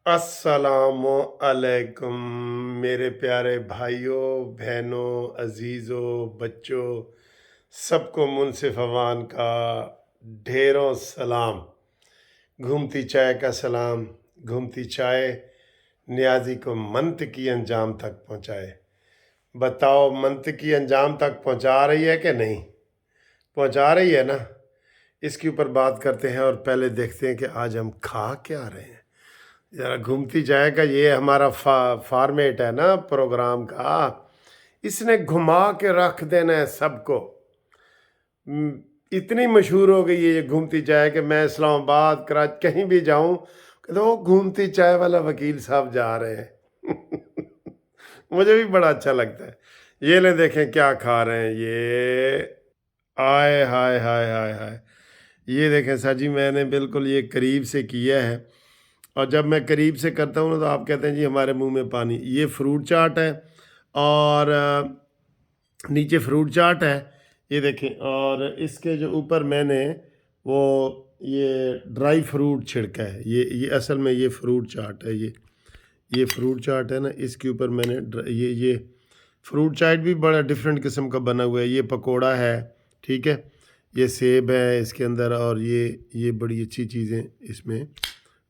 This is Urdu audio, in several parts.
السلام علیکم میرے پیارے بھائیوں بہنوں عزیزوں بچوں، سب کو منصف اوان کا ڈھیروں سلام۔ گھومتی چائے کا سلام۔ گھومتی چائے نیازی کو منطقی انجام تک پہنچائے۔ بتاؤ منطقی انجام تک پہنچا رہی ہے کہ نہیں؟ پہنچا رہی ہے نا؟ اس کے اوپر بات کرتے ہیں اور پہلے دیکھتے ہیں کہ آج ہم کھا کیا رہے ہیں۔ ذرا گھومتی جائے گا، یہ ہمارا فارمیٹ ہے نا پروگرام کا، اس نے گھما کے رکھ دینا ہے سب کو۔ م، اتنی مشہور ہو گئی ہے یہ گھومتی چائے کہ میں اسلام آباد کراچی کہیں بھی جاؤں کہ وہ گھومتی چائے والا وکیل صاحب جا رہے ہیں۔ مجھے بھی بڑا اچھا لگتا ہے۔ یہ لے دیکھیں کیا کھا رہے ہیں یہ، آئے ہائے ہائے ہائے ہائے، یہ دیکھیں سر جی، میں نے بالکل یہ قریب سے کیا ہے، اور جب میں قریب سے کرتا ہوں نا تو آپ کہتے ہیں جی ہمارے منہ میں پانی۔ یہ فروٹ چاٹ ہے، اور نیچے فروٹ چاٹ ہے، یہ دیکھیں، اور اس کے جو اوپر میں نے وہ یہ ڈرائی فروٹ چھڑکا ہے۔ یہ اصل میں یہ فروٹ چاٹ ہے، یہ فروٹ چاٹ ہے نا، اس کے اوپر میں نے یہ فروٹ چاٹ بھی بڑا ڈفرینٹ قسم کا بنا ہوا ہے۔ یہ پکوڑا ہے، ٹھیک ہے، یہ سیب ہے اس کے اندر، اور یہ بڑی اچھی چیزیں اس میں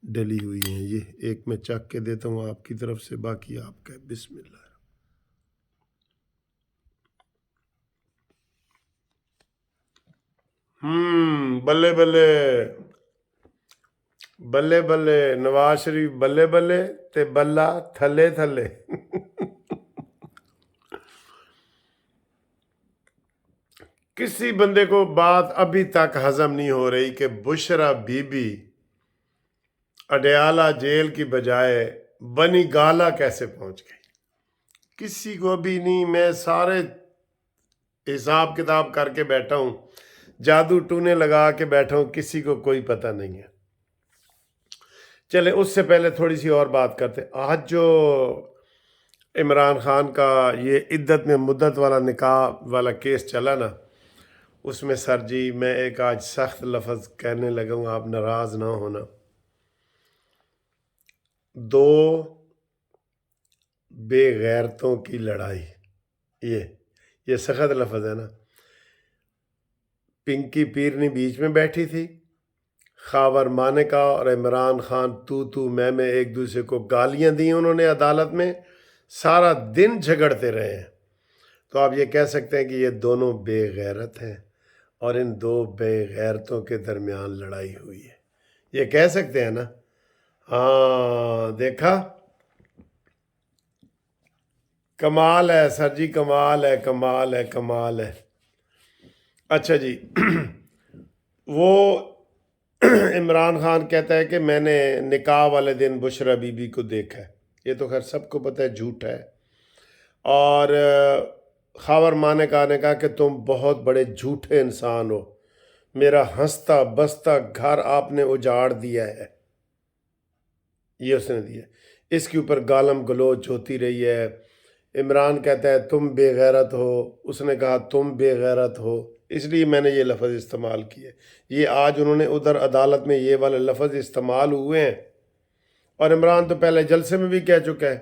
ڈلی ہوئی ہیں۔ یہ ایک میں چکھ کے دیتا ہوں آپ کی طرف سے، باقی آپ کا بسم اللہ۔ بلے بلے بلے بلے، نواز شریف بلے بلے تے بلہ تھلے تھلے۔ کسی بندے کو بات ابھی تک ہضم نہیں ہو رہی کہ بشرا بی بی اڈیالہ جیل کی بجائے بنی گالا کیسے پہنچ گئی۔ کسی کو بھی نہیں، میں سارے حساب کتاب کر کے بیٹھا ہوں، جادو ٹونے لگا کے بیٹھا ہوں، کسی کو کوئی پتہ نہیں ہے۔ چلے اس سے پہلے تھوڑی سی اور بات کرتے۔ آج جو عمران خان کا یہ عدت میں مدت والا نکاح والا کیس چلا نا، اس میں سر جی میں ایک آج سخت لفظ کہنے لگا ہوں، آپ ناراض نہ ہونا۔ دو بے غیرتوں کی لڑائی، یہ سخت لفظ ہے نا۔ پنکی پیرنی بیچ میں بیٹھی تھی، خاور مانیکا اور عمران خان تو میں ایک دوسرے کو گالیاں دی انہوں نے عدالت میں، سارا دن جھگڑتے رہے ہیں۔ تو آپ یہ کہہ سکتے ہیں کہ یہ دونوں بے غیرت ہیں، اور ان دو بے غیرتوں کے درمیان لڑائی ہوئی ہے، یہ کہہ سکتے ہیں نا۔ ہاں دیکھا، کمال ہے سر جی، کمال ہے، کمال ہے، کمال ہے۔ اچھا جی، وہ عمران خان کہتا ہے کہ میں نے نکاح والے دن بشرا بی بی کو دیکھا ہے، یہ تو خیر سب کو پتہ ہے جھوٹ ہے۔ اور خاور مانیکا نے کہا کہ تم بہت بڑے جھوٹے انسان ہو، میرا ہنستا بستا گھر آپ نے اجاڑ دیا ہے، یہ اس نے دیا۔ اس کے اوپر گالم گلوچ ہوتی رہی ہے۔ عمران کہتا ہے تم بے غیرت ہو، اس نے کہا تم بے غیرت ہو، اس لیے میں نے یہ لفظ استعمال کیے۔ یہ آج انہوں نے ادھر عدالت میں یہ والے لفظ استعمال ہوئے ہیں، اور عمران تو پہلے جلسے میں بھی کہہ چکا ہے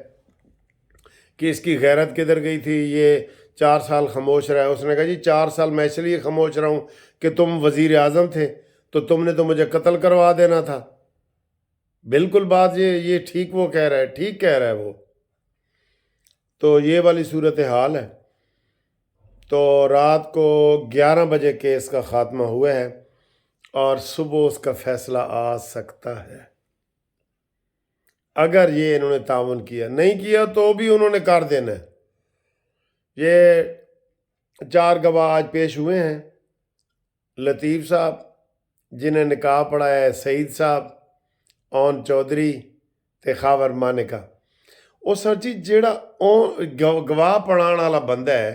کہ اس کی غیرت کدھر گئی تھی، یہ 4 سال خاموش رہا ہے۔ اس نے کہا جی 4 سال میں اس لیے خاموش رہا ہوں کہ تم وزیر اعظم تھے، تو تم نے تو مجھے قتل کروا دینا تھا۔ بالکل بات یہ ٹھیک وہ کہہ رہا ہے، ٹھیک کہہ رہا ہے وہ۔ تو یہ والی صورتحال ہے۔ تو رات کو 11 بجے کیس کا خاتمہ ہوا ہے، اور صبح اس کا فیصلہ آ سکتا ہے، اگر یہ انہوں نے تعاون کیا۔ نہیں کیا تو بھی انہوں نے کر دینا ہے۔ یہ 4 گواہ آج پیش ہوئے ہیں، لطیف صاحب جنہیں نکاح پڑھایا ہے، سعید صاحب، اون چودھری تے خاور مانیکا۔ وہ سر جی جیڑا گواہ پڑھان والا بندہ ہے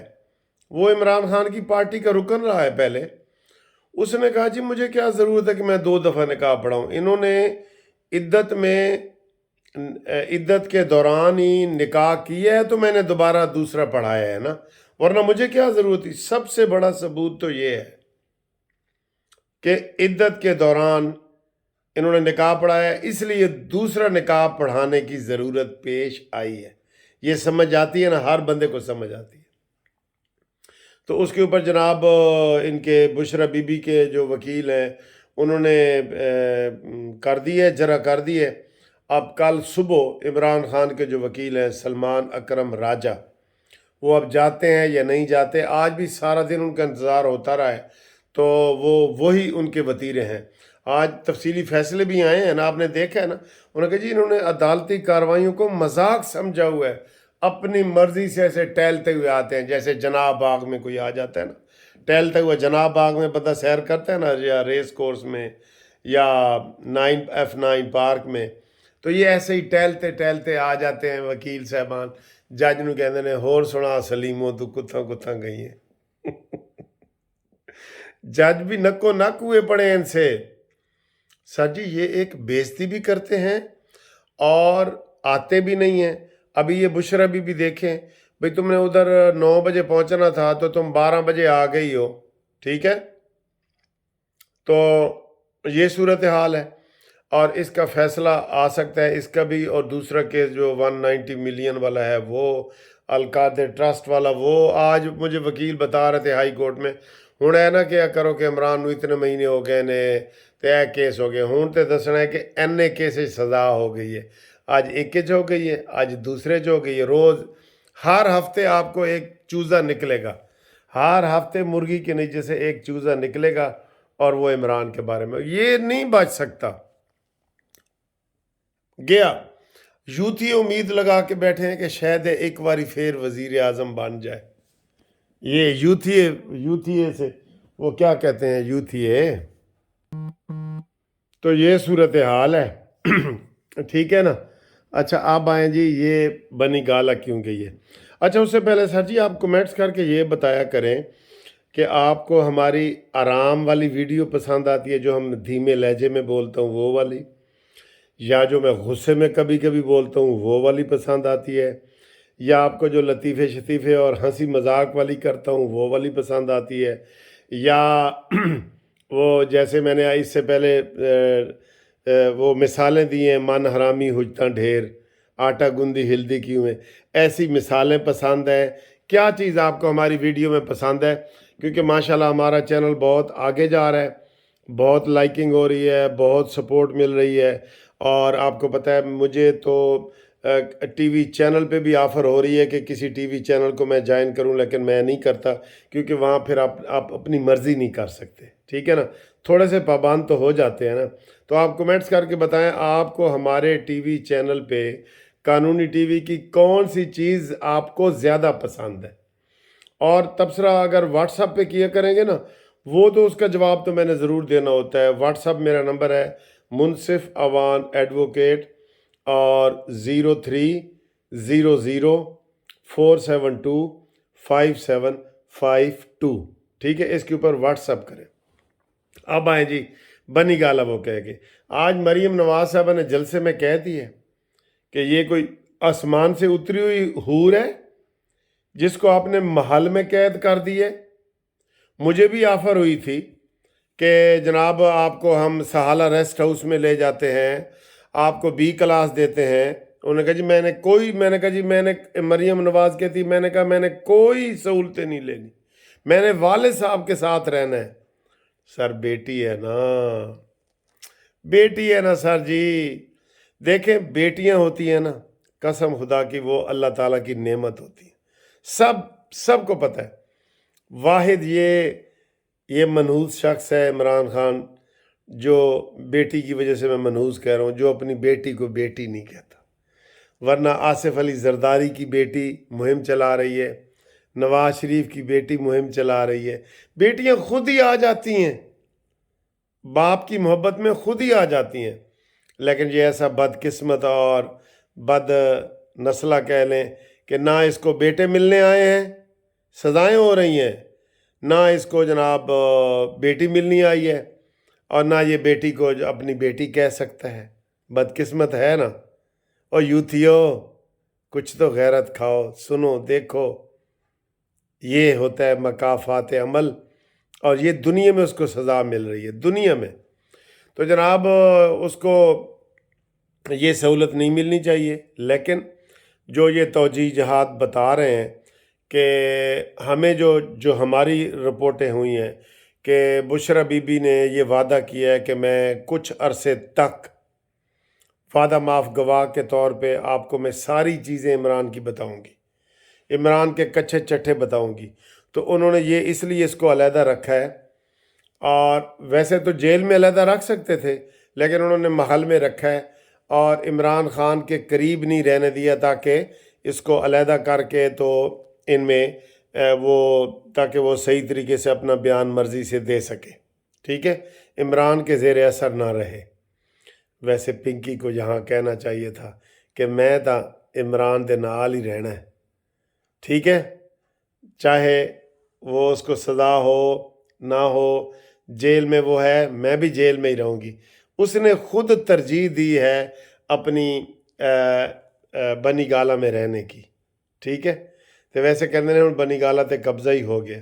وہ عمران خان کی پارٹی کا رکن رہا ہے پہلے۔ اس نے کہا جی مجھے کیا ضرورت ہے کہ میں 2 دفعہ نکاح پڑھاؤں، انہوں نے عدت کے دوران ہی نکاح کیا ہے تو میں نے دوبارہ دوسرا پڑھایا ہے نا، ورنہ مجھے کیا ضرورت تھی۔ سب سے بڑا ثبوت تو یہ ہے کہ عدت کے دوران انہوں نے نکاح پڑھایا ہے، اس لیے دوسرا نکاح پڑھانے کی ضرورت پیش آئی ہے۔ یہ سمجھ آتی ہے نا، ہر بندے کو سمجھ آتی ہے۔ تو اس کے اوپر جناب ان کے بشرا بی بی کے جو وکیل ہیں انہوں نے کر دی ہے، جرا کر دی ہے۔ اب کل صبح عمران خان کے جو وکیل ہیں سلمان اکرم راجہ، وہ اب جاتے ہیں یا نہیں جاتے، آج بھی سارا دن ان کا انتظار ہوتا رہا ہے، تو وہی ان کے وتیرے ہیں۔ آج تفصیلی فیصلے بھی آئے ہیں نا، آپ نے دیکھا ہے نا، انہوں نے کہا جی انہوں نے عدالتی کارروائیوں کو مذاق سمجھا ہوا ہے، اپنی مرضی سے ایسے ٹہلتے ہوئے آتے ہیں، جیسے جناب باغ میں کوئی آ جاتا ہے نا، ٹہلتے ہوئے جناب باغ میں بندہ سیر کرتا ہے نا، یا ریس کورس میں یا F9 پارک میں، تو یہ ایسے ہی ٹہلتے ٹہلتے آ جاتے ہیں وکیل صاحبان، جج نو کہتے ہیں ہور سنا سلیمو تو کتھاں کتھاں گئی ہیں۔ جج بھی نکو نک ہوئے پڑے ہیں ان سے۔ سر جی یہ ایک بےزتی بھی کرتے ہیں اور آتے بھی نہیں ہیں۔ ابھی یہ بشرا بھی دیکھیں بھئی، تم نے ادھر 9 بجے پہنچنا تھا تو تم 12 بجے آ گئی ہو، ٹھیک ہے، تو یہ صورتحال ہے، اور اس کا فیصلہ آ سکتا ہے اس کا بھی، اور دوسرا کیس جو 190 ملین والا ہے وہ القادر ٹرسٹ والا، وہ آج مجھے وکیل بتا رہے تھے ہائی کورٹ میں، ہوں ہے نا کیا کرو کہ عمران نو اتنے مہینے ہو گئے نے تے اے کیس ہو گئے، ہوں تے دسنا ہے کہ اینے کیس سزا ہو گئی ہے، آج ایک چ ہو گئی ہے، آج دوسرے چ ہو گئی ہے، روز ہر ہفتے آپ کو ایک چوزا نکلے گا، ہر ہفتے مرغی کے نیچے سے ایک چوزا نکلے گا، اور وہ عمران کے بارے میں، یہ نہیں بچ سکتا۔ گیا یوتھی امید لگا کے بیٹھے ہیں کہ شاید ایک باری پھر وزیر اعظم بن جائے۔ یہ یوتھی سے وہ کیا کہتے ہیں، یوتھی تو یہ صورتحال ہے، ٹھیک ہے نا۔ اچھا آپ آئیں جی، یہ بنی گالا کیوں گئی ہے؟ اچھا اس سے پہلے سر جی آپ کمنٹس کر کے یہ بتایا کریں کہ آپ کو ہماری آرام والی ویڈیو پسند آتی ہے، جو ہم دھیمے لہجے میں بولتا ہوں وہ والی، یا جو میں غصے میں کبھی کبھی بولتا ہوں وہ والی پسند آتی ہے، یا آپ کو جو لطیفے شطیفے اور ہنسی مذاق والی کرتا ہوں وہ والی پسند آتی ہے، یا وہ جیسے میں نے اس سے پہلے وہ مثالیں دی ہیں، من حرامی ہجتاں ڈھیر، آٹا گندی ہلدی کیوں ہے، ایسی مثالیں پسند ہیں۔ کیا چیز آپ کو ہماری ویڈیو میں پسند ہے؟ کیونکہ ماشاءاللہ ہمارا چینل بہت آگے جا رہا ہے، بہت لائکنگ ہو رہی ہے، بہت سپورٹ مل رہی ہے، اور آپ کو پتہ ہے مجھے تو ٹی وی چینل پہ بھی آفر ہو رہی ہے کہ کسی ٹی وی چینل کو میں جوائن کروں، لیکن میں نہیں کرتا، کیونکہ وہاں پھر آپ اپنی مرضی نہیں کر سکتے، ٹھیک ہے نا، تھوڑے سے پابند تو ہو جاتے ہیں نا۔ تو آپ کمنٹس کر کے بتائیں آپ کو ہمارے ٹی وی چینل پہ قانونی ٹی وی کی کون سی چیز آپ کو زیادہ پسند ہے، اور تبصرہ اگر واٹس ایپ پہ کیا کریں گے نا، وہ تو اس کا جواب تو میں نے ضرور دینا ہوتا ہے۔ واٹس ایپ میرا نمبر ہے منصف اوان ایڈوکیٹ، اور 030047255752، ٹھیک ہے، اس کے اوپر واٹس ایپ کریں۔ اب آئیں جی بنی گالا وہ کہہ کے، آج مریم نواز صاحبہ نے جلسے میں کہہ دی ہے کہ یہ کوئی آسمان سے اتری ہوئی حور ہے جس کو آپ نے محل میں قید کر دی ہے۔ مجھے بھی آفر ہوئی تھی کہ جناب آپ کو ہم سہالہ ریسٹ ہاؤس میں لے جاتے ہیں، آپ کو B کلاس دیتے ہیں۔ انہوں نے کہا جی میں نے مریم نواز کہتی، میں نے کہا میں نے کوئی سہولتیں نہیں لینی، میں نے والد صاحب کے ساتھ رہنا ہے۔ سر بیٹی ہے نا سر جی، دیکھیں بیٹیاں ہوتی ہیں نا، قسم خدا کی وہ اللہ تعالیٰ کی نعمت ہوتی ہے، سب کو پتہ ہے۔ واحد یہ منحوس شخص ہے عمران خان، جو بیٹی کی وجہ سے میں منحوس کہہ رہا ہوں، جو اپنی بیٹی کو بیٹی نہیں کہتا، ورنہ آصف علی زرداری کی بیٹی مہم چلا رہی ہے، نواز شریف کی بیٹی مہم چلا رہی ہے، بیٹیاں خود ہی آ جاتی ہیں، باپ کی محبت میں خود ہی آ جاتی ہیں، لیکن یہ ایسا بدقسمت اور بد نسلہ کہہ لیں کہ نہ اس کو بیٹے ملنے آئے ہیں، سزائیں ہو رہی ہیں، نہ اس کو جناب بیٹی ملنی آئی ہے، اور نہ یہ بیٹی کو اپنی بیٹی کہہ سکتا ہے، بدقسمت ہے نا۔ اور یوتھیو کچھ تو غیرت کھاؤ، سنو دیکھو، یہ ہوتا ہے مکافات عمل، اور یہ دنیا میں اس کو سزا مل رہی ہے، دنیا میں۔ تو جناب اس کو یہ سہولت نہیں ملنی چاہیے، لیکن جو یہ توجیہات بتا رہے ہیں کہ ہمیں جو ہماری رپورٹیں ہوئی ہیں کہ بشرا بی بی نے یہ وعدہ کیا ہے کہ میں کچھ عرصے تک وعدہ معاف گواہ کے طور پہ آپ کو میں ساری چیزیں عمران کی بتاؤں گی، عمران کے کچھے چٹھے بتاؤں گی، تو انہوں نے یہ اس لیے اس کو علیحدہ رکھا ہے، اور ویسے تو جیل میں علیحدہ رکھ سکتے تھے لیکن انہوں نے محل میں رکھا ہے اور عمران خان کے قریب نہیں رہنے دیا تاکہ اس کو علیحدہ کر کے تو ان میں تاکہ وہ صحیح طریقے سے اپنا بیان مرضی سے دے سکے، ٹھیک ہے، عمران کے زیر اثر نہ رہے۔ ویسے پنکی کو یہاں کہنا چاہیے تھا کہ میں تا عمران دے نال ہی رہنا ہے، ٹھیک ہے، چاہے وہ اس کو سزا ہو نہ ہو، جیل میں وہ ہے، میں بھی جیل میں ہی رہوں گی۔ اس نے خود ترجیح دی ہے اپنی بنی گالا میں رہنے کی، ٹھیک ہے، تو ویسے کہتے ہیں بنی گالا تے قبضہ ہی ہو گیا۔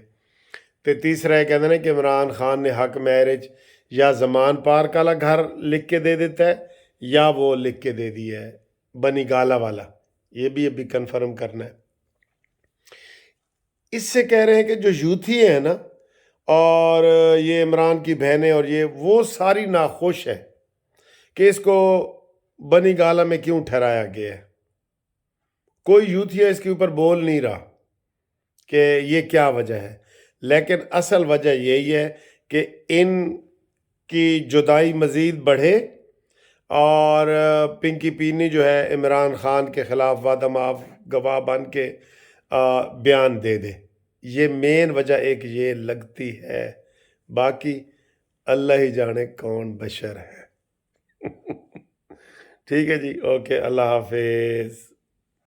تو تیسرا یہ کہتے ہیں کہ عمران خان نے حق میرج یا زمان پارک والا گھر لکھ کے دے دیتا ہے یا وہ لکھ کے دے دیا ہے بنی گالا والا، یہ بھی ابھی کنفرم کرنا ہے۔ اس سے کہہ رہے ہیں کہ جو یوتھی ہیں نا اور یہ عمران کی بہنیں اور یہ وہ ساری ناخوش ہیں کہ اس کو بنی گالا میں کیوں ٹھہرایا گیا ہے۔ کوئی یوتھیا اس کے اوپر بول نہیں رہا کہ یہ کیا وجہ ہے، لیکن اصل وجہ یہی ہے کہ ان کی جدائی مزید بڑھے اور پنکی پینی جو ہے عمران خان کے خلاف وعدہ معاف گواہ بن کے بیان دے دے، یہ مین وجہ ایک یہ لگتی ہے، باقی اللہ ہی جانے کون بشر ہے۔ ٹھیک ہے جی، اوکے، اللہ حافظ۔